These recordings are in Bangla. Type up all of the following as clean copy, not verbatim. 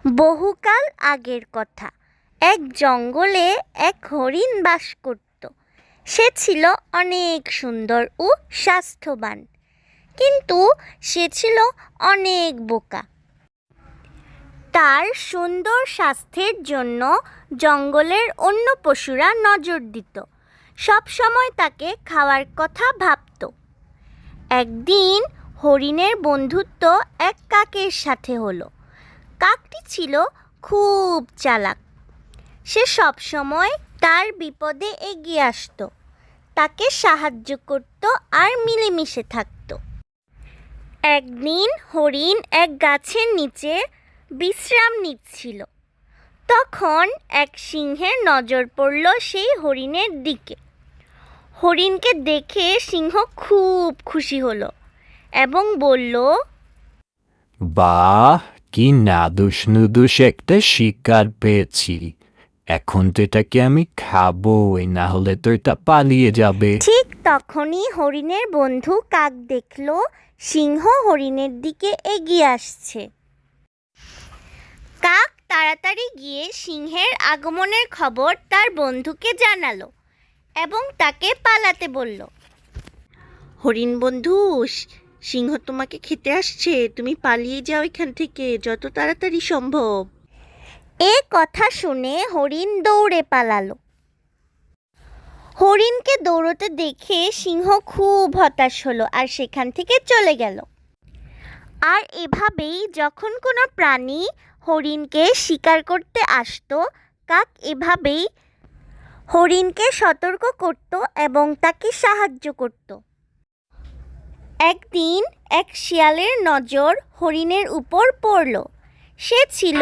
বহুকাল আগের কথা। এক জঙ্গলে এক হরিণ বাস করত। সে ছিল অনেক সুন্দর ও স্বাস্থ্যবান, কিন্তু সে ছিল অনেক বোকা। তার সুন্দর স্বাস্থ্যের জন্য জঙ্গলের অন্য পশুরা নজর দিত, সব সময় তাকে খাওয়ার কথা ভাবত। একদিন হরিণের বন্ধুত্ব এক কাকের সাথে হলো। কাকটি ছিল খুব চালাক। সে সব সময় তার বিপদে এগিয়ে আসতো, তাকে সাহায্য করত আর মিলেমিশে থাকত। একদিন হরিণ এক গাছের নিচে বিশ্রাম নিচ্ছিল। তখন এক সিংহের নজর পড়ল সেই হরিণের দিকে। হরিণকে দেখে সিংহ খুব খুশি হলো এবং বলল, বাহ, কি নাদুস নুদুস একটা শিকার পেয়েছি। এখন তো এটাকে আমি খাবোই, না হলে তো এটা পালিয়ে যাবে। ঠিক তখনই হরিণের বন্ধু কাক দেখল সিংহ হরিণের দিকে এগিয়ে আসছে। কাক তাড়াতাড়ি গিয়ে সিংহের আগমনের খবর তার বন্ধুকে জানালো এবং তাকে পালাতে বলল। হরিণ বন্ধু, সিংহ তোমাকে খেতে আসছে, তুমি পালিয়ে যাও এখান থেকে যত তাড়াতাড়ি সম্ভব। এ কথা শুনে হরিণ দৌড়ে পালালো। হরিণকে দৌড়তে দেখে সিংহ খুব হতাশ হলো আর সেখান থেকে চলে গেল। আর এভাবেই যখন কোনো প্রাণী হরিণকে শিকার করতে আসতো, কাক এভাবেই হরিণকে সতর্ক করত এবং তাকে সাহায্য করত। একদিন এক শিয়ালের নজর হরিণের উপর পড়ল। সে ছিল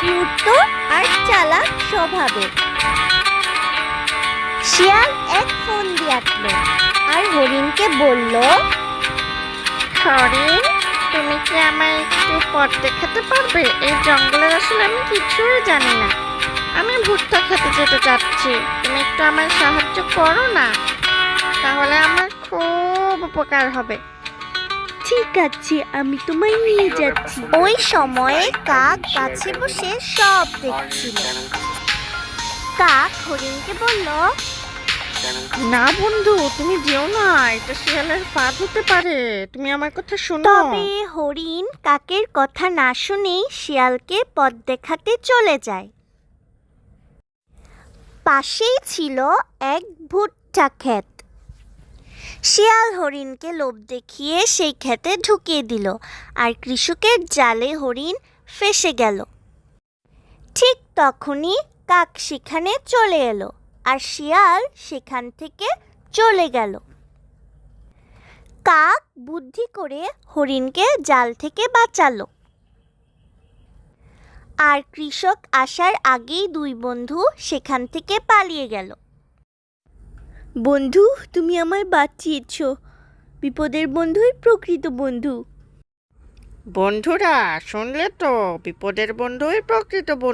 দ্রুত আর চালাক স্বভাবের। শিয়াল এক ফন্দি আঁটল আর হরিণকে বলল, হরিণ, তুমি কি আমায় একটু পথ দেখাতে পারবে? এই জঙ্গলের আসলে আমি কিছুই জানি না। আমি ভুট্টা খেতে যেতে চাচ্ছি, তুমি একটু আমায় সাহায্য করো না, তাহলে আমার খুব উপকার হবে। ঠিক আছে, আমি তোমায় নিয়ে যাচ্ছি। ওই সময়ে কাক গাছে বসে সব দেখছিল। কাক হরিণকে বলল, না বন্ধু, তুমি যেও না, এটা শিয়ালের ফাঁদ হতে পারে, তুমি আমার কথা শোনো। তবে হরিণ কাকের কথা না শুনেই শিয়ালকে পথ দেখাতে চলে যায়। পাশেই ছিল এক ভুট্টা ক্ষেত। শিয়াল হরিণকে লোভ দেখিয়ে সেই ক্ষেতে ঢুকিয়ে দিল আর কৃষকের জালে হরিণ ফেঁসে গেল। ঠিক তখনই কাক সেখানে চলে এলো আর শিয়াল সেখান থেকে চলে গেল। কাক বুদ্ধি করে হরিণকে জাল থেকে বাঁচালো। আর কৃষক আসার আগেই দুই বন্ধু সেখান থেকে পালিয়ে গেল। বন্ধু, তুমি আমায় বাঁচিয়েছ। বিপদের বন্ধুই প্রকৃত বন্ধু। বন্ধুরা, শুনলে তো, বিপদের বন্ধুই প্রকৃত বন্ধু।